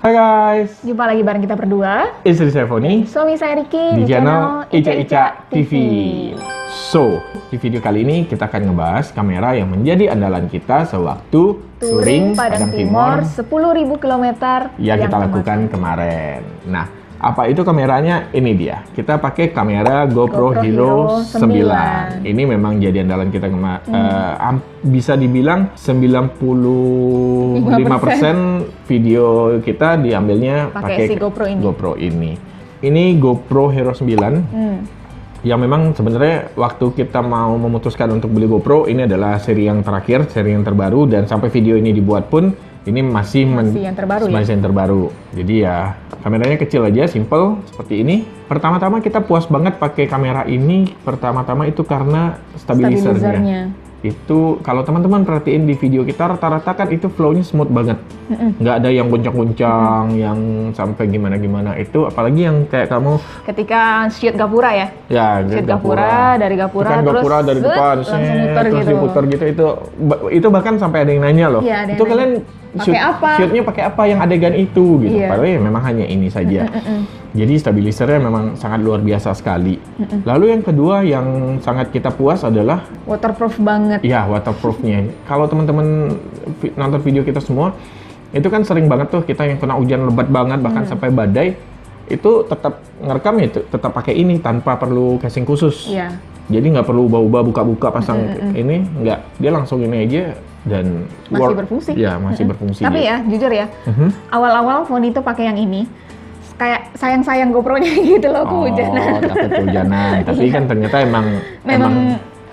Hai guys, Jumpa lagi bareng kita berdua, istri saya Foni suami saya Ricky di channel Ica Ica TV. So, di video kali ini kita akan ngebahas kamera yang menjadi andalan kita sewaktu touring Padang Timur 10.000 km yang kita lakukan kemarin. Nah, apa itu kameranya? Ini dia. Kita pakai kamera GoPro Hero 9. Ini memang jadi andalan kita bisa dibilang 95% video kita diambilnya pakai si GoPro ini. Ini GoPro Hero 9. Yang memang sebenarnya waktu kita mau memutuskan untuk beli GoPro, ini adalah seri yang terakhir, seri yang terbaru, dan sampai video ini dibuat pun ini masih yang terbaru, yang terbaru. Jadi ya kameranya kecil aja, simple seperti ini. Pertama-tama kita puas banget pakai kamera ini. Pertama-tama itu karena stabilizernya. Itu kalau teman-teman perhatiin di video kita rata-rata kan itu flow-nya smooth banget. Nggak ada yang goncang-goncang, yang sampai gimana-gimana. Itu apalagi yang kayak kamu ketika shoot Gapura ya? Ya, shoot Gapura, dari Gapura terus Gapura dari depan, langsung muter terus gitu. diputer gitu. Itu bahkan sampai ada yang nanya loh. Ya, itu kalian shootnya pakai apa yang adegan itu gitu. Padahal ya memang hanya ini saja. Jadi stabilizernya memang sangat luar biasa sekali. Lalu yang kedua yang sangat kita puas adalah waterproof banget. Iya, waterproofnya. Kalau teman-teman nonton video kita semua, itu kan sering banget tuh kita yang kena hujan lebat banget, bahkan sampai badai, itu tetap ngerekam ya, tetap pakai ini tanpa perlu casing khusus. Iya. Jadi nggak perlu ubah-ubah, buka-buka, pasang ini, nggak. Dia langsung ini aja dan masih berfungsi. Ya, masih berfungsi. Tapi ya, jujur ya, awal-awal Foni itu pakai yang ini, kayak sayang-sayang GoPro-nya gitu loh, kehujanan. Takut kehujanan. Tapi kan ternyata emang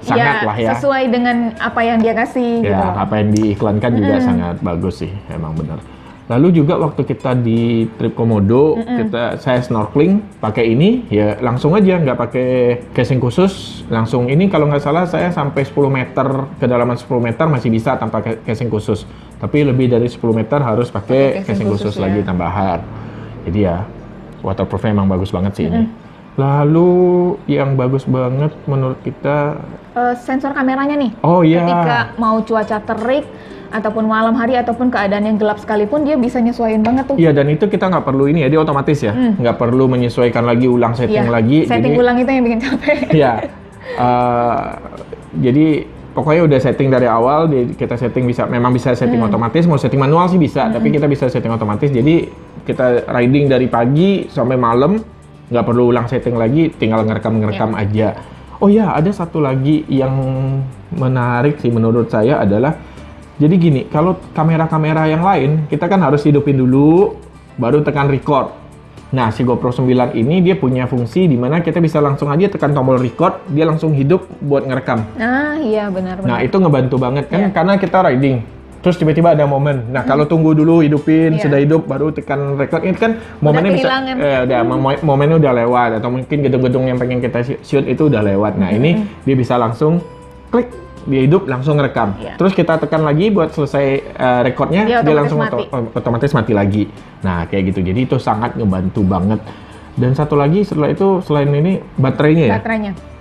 sangat lah ya. Sesuai dengan apa yang dia kasih. Ya, gitu. apa yang diiklankan juga sangat bagus sih, emang benar. Lalu juga waktu kita di trip Komodo, saya snorkeling pakai ini, ya langsung aja, nggak pakai casing khusus, langsung ini kalau nggak salah saya sampai 10 meter, kedalaman 10 meter masih bisa tanpa casing khusus. Tapi lebih dari 10 meter harus pakai casing khusus ya. lagi tambahan. Jadi ya, waterproofnya emang bagus banget sih ini. Lalu yang bagus banget menurut kita sensor kameranya nih. Oh iya. Ketika mau cuaca terik ataupun malam hari ataupun keadaan yang gelap sekalipun dia bisa nyesuaiin banget tuh. Iya, dan itu kita nggak perlu ini ya, dia otomatis ya, nggak perlu menyesuaikan lagi, ulang setting lagi. Setting ulang itu yang bikin capek. Iya. Jadi pokoknya udah setting dari awal, kita setting memang bisa setting otomatis, mau setting manual sih bisa, tapi kita bisa setting otomatis. Jadi kita riding dari pagi sampai malam, nggak perlu ulang setting lagi, tinggal ngerekam aja. Oh ya, ada satu lagi yang menarik sih menurut saya adalah, jadi gini, kalau kamera-kamera yang lain, kita kan harus hidupin dulu, baru tekan record. Nah, si GoPro 9 ini dia punya fungsi di mana kita bisa langsung aja tekan tombol record, dia langsung hidup buat ngerekam. Ah, iya benar. Nah, itu ngebantu banget kan, karena kita riding. Terus tiba-tiba ada momen. Nah, kalau tunggu dulu hidupin, sudah hidup, baru tekan record. Ini kan momennya momennya udah lewat. Atau mungkin gedung-gedung yang pengen kita shoot itu udah lewat. Nah, ini dia bisa langsung klik, dia hidup, langsung ngerekam. Terus kita tekan lagi buat selesai recordnya, dia langsung otomatis mati lagi. Nah, kayak gitu. Jadi itu sangat ngebantu banget. Dan satu lagi setelah itu, selain ini, baterainya ya?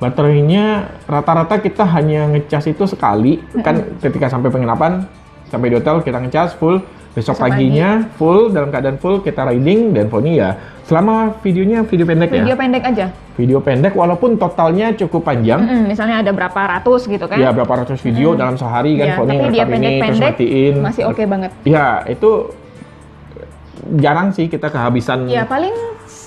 Baterainya rata-rata kita hanya ngecas itu sekali. Kan ketika sampai penginapan, sampai di hotel kita ngecas full, besok paginya full, dalam keadaan full kita riding, dan Foni ya selama videonya video pendek ya? Video pendek aja? Video pendek walaupun totalnya cukup panjang. Misalnya ada berapa ratus gitu kan? Ya, berapa ratus video dalam sehari kan, Foni ngerekam ini terus matiin. Masih oke banget. Ya, itu jarang sih kita kehabisan. Ya, paling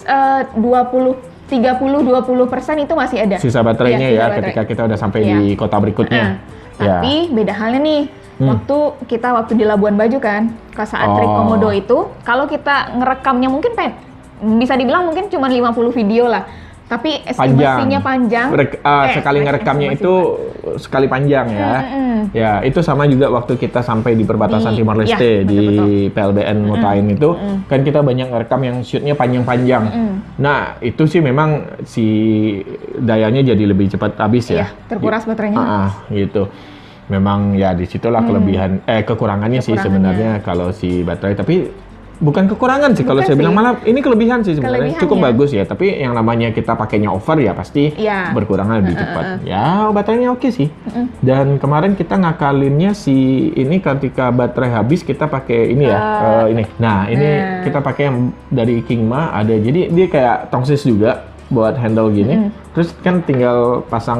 30-20% itu masih ada. Sisa baterainya ketika kita udah sampai di kota berikutnya. Tapi beda halnya nih. Waktu di Labuan Bajo kan, ke saat trip Komodo itu, kalau kita ngerekamnya mungkin bisa dibilang mungkin cuma 50 video lah, tapi estimasinya panjang. Sekali ngerekamnya itu sekali panjang ya. Ya, itu sama juga waktu kita sampai di perbatasan Timor Leste di PLBN Motain itu, kan kita banyak ngerekam yang shootnya panjang-panjang. Nah, itu sih memang si dayanya jadi lebih cepat habis ya. Terkuras baterainya. Gitu. Memang ya disitulah kekurangannya sih sebenarnya kalau si baterai. Tapi bukan kekurangan sih kalau Bukan saya bilang, sih. malah ini kelebihan sih sebenarnya. Cukup Kelebihannya. bagus ya, tapi yang namanya kita pakainya over ya pasti Iya. berkurang lebih cepat. Ya baterainya oke sih. Dan kemarin kita ngakalinnya si ini ketika baterai habis kita pakai ini ya, ini. Nah ini kita pakai yang dari Kingma ada, jadi dia kayak tongsis juga buat handle gini. Terus kan tinggal pasang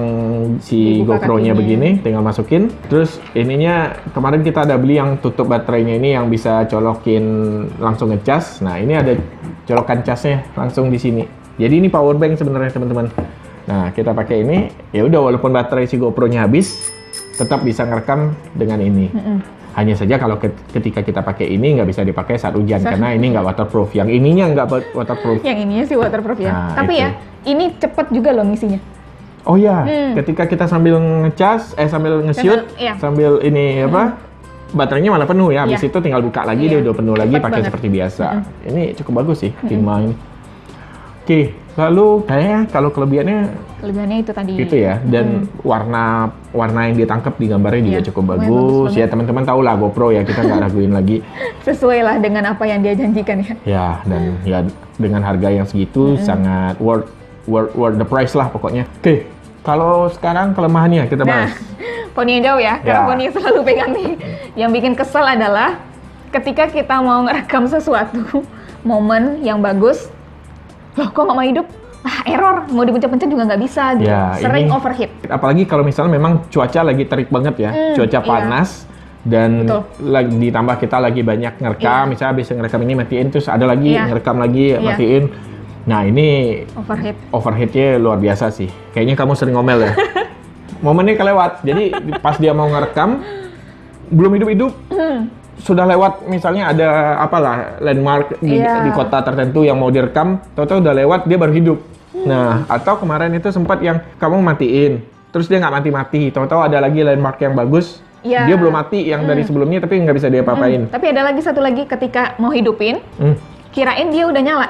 si Dibuka GoPro-nya kakinya. begini, tinggal masukin. Terus ininya kemarin kita ada beli yang tutup baterainya ini yang bisa colokin langsung ngecas. Nah, ini ada colokan casnya langsung di sini. Jadi ini power bank sebenarnya teman-teman. Nah, kita pakai ini, ya udah walaupun baterai si GoPro-nya habis, tetap bisa ngerekam dengan ini. Hanya saja kalau ketika kita pakai ini nggak bisa dipakai saat hujan karena ini nggak waterproof. Yang ininya nggak waterproof. Yang ininya sih waterproof ya. Nah, Tapi itu. ya, ini cepet juga loh ngisinya. Oh ya, ketika kita sambil ngecas, sambil nge-shoot, Iya. sambil ini apa, baterainya malah penuh ya. Habis Iya. itu tinggal buka lagi, Iya. dia udah penuh lagi, Cepet pakai banget. seperti biasa. Ini cukup bagus sih, Kingma ini. Oke, lalu kayaknya kalau kelebihannya Kelebihannya itu tadi. itu ya, dan warna yang ditangkap di gambarnya juga Iya, cukup lumayan bagus. bagus Ya teman-teman tahu lah GoPro ya, kita nggak raguin lagi. Sesuai lah dengan apa yang dia janjikan ya. Ya, dan ya dengan harga yang segitu sangat worth the price lah pokoknya. Oke, kalau sekarang kelemahannya kita Nah, bahas. poni yang jauh ya, karena Ya. poni selalu pegang nih. Yang bikin kesel adalah ketika kita mau ngerekam sesuatu, momen yang bagus, loh kok nggak mau hidup? Ah, error, mau dipencet-pencet juga nggak bisa gitu. Ya, Sering ini- overheat. Apalagi kalau misalnya memang cuaca lagi terik banget ya, cuaca iya. panas dan Betul. lagi ditambah kita lagi banyak ngerekam, misalnya habis ngerekam ini matiin terus ada lagi Iya. ngerekam lagi Iya. matiin. Nah, ini Overheat. overheatnya luar biasa sih. Kayaknya kamu sering ngomel ya. Momennya kelewat. Jadi pas dia mau ngerekam belum hidup-hidup sudah lewat, misalnya ada apalah landmark Iya. di kota tertentu yang mau direkam, tahu-tahu udah lewat dia baru hidup. Nah, atau kemarin itu sempat yang kamu matiin, terus dia nggak mati-mati, tahu-tahu ada lagi landmark yang bagus, Iya. dia belum mati yang dari sebelumnya tapi nggak bisa dia apa-apain. Tapi ada lagi satu lagi ketika mau hidupin, Hmm. kirain dia udah nyala,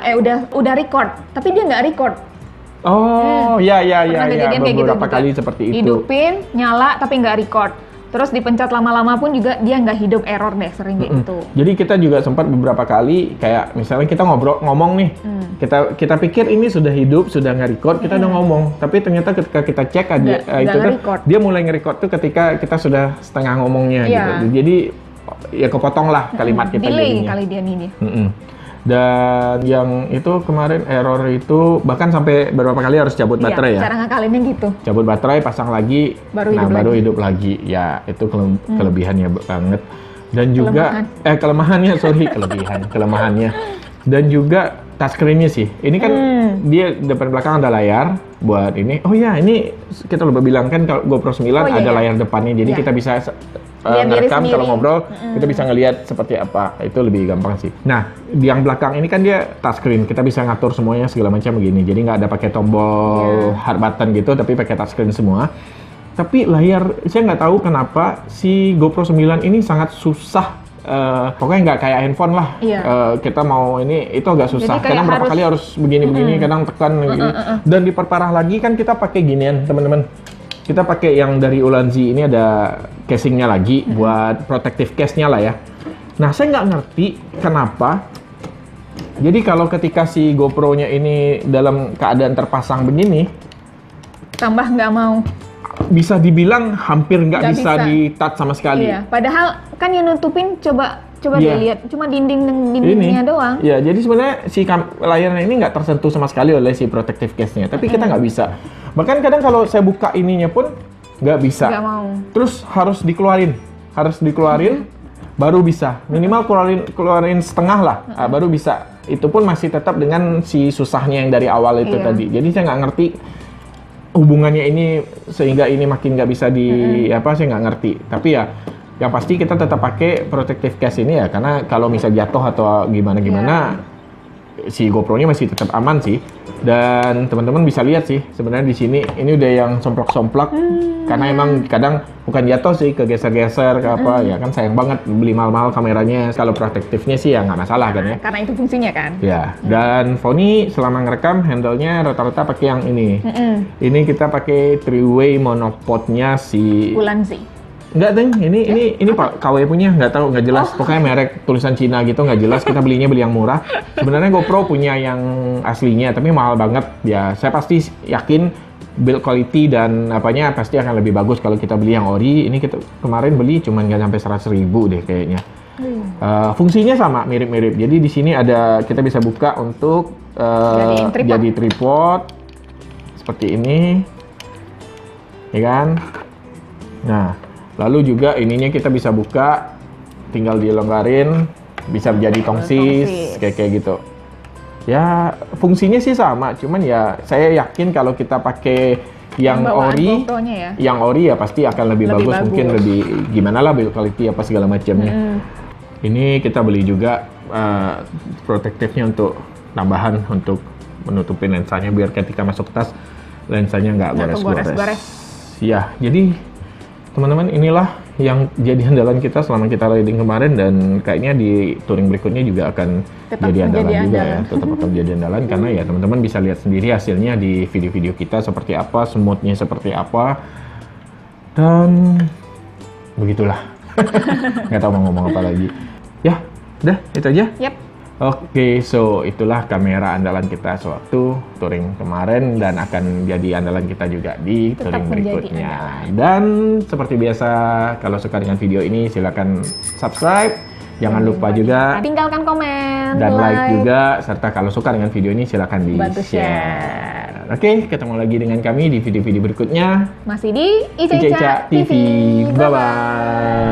udah record, tapi dia nggak record. Oh, ya Pernah kejadian kayak gitu beberapa juga. kali seperti itu. Hidupin, nyala tapi nggak record. Terus dipencet lama-lama pun juga dia nggak hidup, error deh sering kayak gitu. Jadi kita juga sempat beberapa kali kayak misalnya kita ngomong nih, kita pikir ini sudah hidup, sudah nge-record, kita udah ngomong, tapi ternyata ketika kita cek aja Nggak itu kan nge-record. dia mulai nge-record tuh ketika kita sudah setengah ngomongnya Iya. gitu. Jadi ya kepotong lah kalimat kita Delay jadinya. kali dia nih. Mm-mm. Dan yang itu kemarin error itu bahkan sampai beberapa kali harus cabut baterai Iya, ya. cara ngakalinnya gitu. Cabut baterai, pasang lagi, Baru nah hidup baru lagi. hidup lagi. Ya, itu kelebihannya banget. Dan juga kelemahannya, sorry, kelemahannya. Dan juga touchscreen-nya sih. Ini kan dia depan belakang ada layar buat ini. Oh ya, ini kita lupa bilang kan kalau GoPro 9 Oh, iya, ada iya. layar depannya. Jadi Iya. kita bisa Lihat diri ngerekam sendiri. kalau ngobrol, kita bisa ngelihat seperti apa. Itu lebih gampang sih. Nah, di yang belakang ini kan dia touchscreen. Kita bisa ngatur semuanya segala macam begini. Jadi nggak ada pakai tombol hard button gitu, tapi pakai touchscreen semua. Tapi layar, saya nggak tahu kenapa si GoPro 9 ini sangat susah. Pokoknya nggak kayak handphone lah. Iya. Kita mau ini, itu agak susah. Jadi kayak Kadang berapa harus- kali harus begini-begini, kadang tekan begini. Dan diperparah lagi kan kita pakai ginian, teman-teman. Kita pakai yang dari Ulanzi ini ada casingnya lagi buat protective case-nya lah ya. Nah, saya nggak ngerti kenapa. Jadi kalau ketika si GoPro-nya ini dalam keadaan terpasang begini, Tambah nggak mau. bisa dibilang hampir nggak Nggak bisa bisa. di-touch sama sekali. Iya, padahal kan yang nutupin coba Iya. dilihat cuma dindingnya doang. Ya, jadi sebenarnya si layarnya ini nggak tersentuh sama sekali oleh si protective case-nya. Tapi kita nggak bisa. Bahkan kadang kalau saya buka ininya pun nggak bisa. Nggak mau. Terus harus dikeluarin, baru bisa. Minimal keluarin setengah lah, baru bisa. Itu pun masih tetap dengan si susahnya yang dari awal itu Iya. tadi. Jadi saya nggak ngerti hubungannya ini sehingga ini makin nggak bisa saya nggak ngerti. Tapi ya yang pasti kita tetap pakai protective case ini ya, karena kalau misal jatuh atau gimana si GoPro-nya masih tetap aman sih. Dan teman-teman bisa lihat sih sebenarnya di sini ini udah yang somplak-somplak karena emang kadang bukan jatuh sih, kegeser-geser ke apa ya, kan sayang banget beli mahal-mahal kameranya. Kalau protektifnya sih ya nggak masalah kan ya. Karena itu fungsinya kan. Ya, dan Foni selama ngerekam handle-nya rata-rata pakai yang ini. Mm-mm. Ini kita pakai 3-way monopod-nya si Ulanzi. Enggak, Teng. Ini Pak KW punya, nggak tahu, nggak jelas. Pokoknya merek tulisan Cina gitu, nggak jelas. Kita beli yang murah. Sebenarnya GoPro punya yang aslinya, tapi mahal banget. Ya, saya pasti yakin build quality dan apanya pasti akan lebih bagus kalau kita beli yang ori. Ini kita kemarin beli cuman nggak sampai 100.000 deh kayaknya. Fungsinya sama, mirip-mirip. Jadi di sini kita bisa buka untuk jadi tripod seperti ini, ya kan? Nah, lalu juga ininya kita bisa buka, tinggal dilonggarin, bisa menjadi tongsis, kayak gitu. Ya, fungsinya sih sama, cuman ya saya yakin kalau kita pakai yang ori, ya pasti akan lebih bagus, mungkin lebih gimana lah build quality apa segala macamnya. Ini kita beli juga protektifnya untuk tambahan untuk menutupi lensanya biar ketika masuk tas lensanya nggak gores-gores. Ya, jadi teman-teman inilah yang jadi andalan kita selama kita riding kemarin dan kayaknya di touring berikutnya juga akan jadi andalan juga ya, tetap akan jadi andalan karena ya teman-teman bisa lihat sendiri hasilnya di video-video kita seperti apa, smoothnya seperti apa, dan begitulah. Nggak tahu mau ngomong apa lagi. Ya, udah itu aja. Yap. Oke, so itulah kamera andalan kita sewaktu touring kemarin dan akan jadi andalan kita juga di touring berikutnya. Dan seperti biasa, kalau suka dengan video ini silakan subscribe, jangan lupa juga tinggalkan komen dan like juga, serta kalau suka dengan video ini silakan di-share. Oke, ketemu lagi dengan kami di video-video berikutnya. Masih di Ica TV. Bye-bye.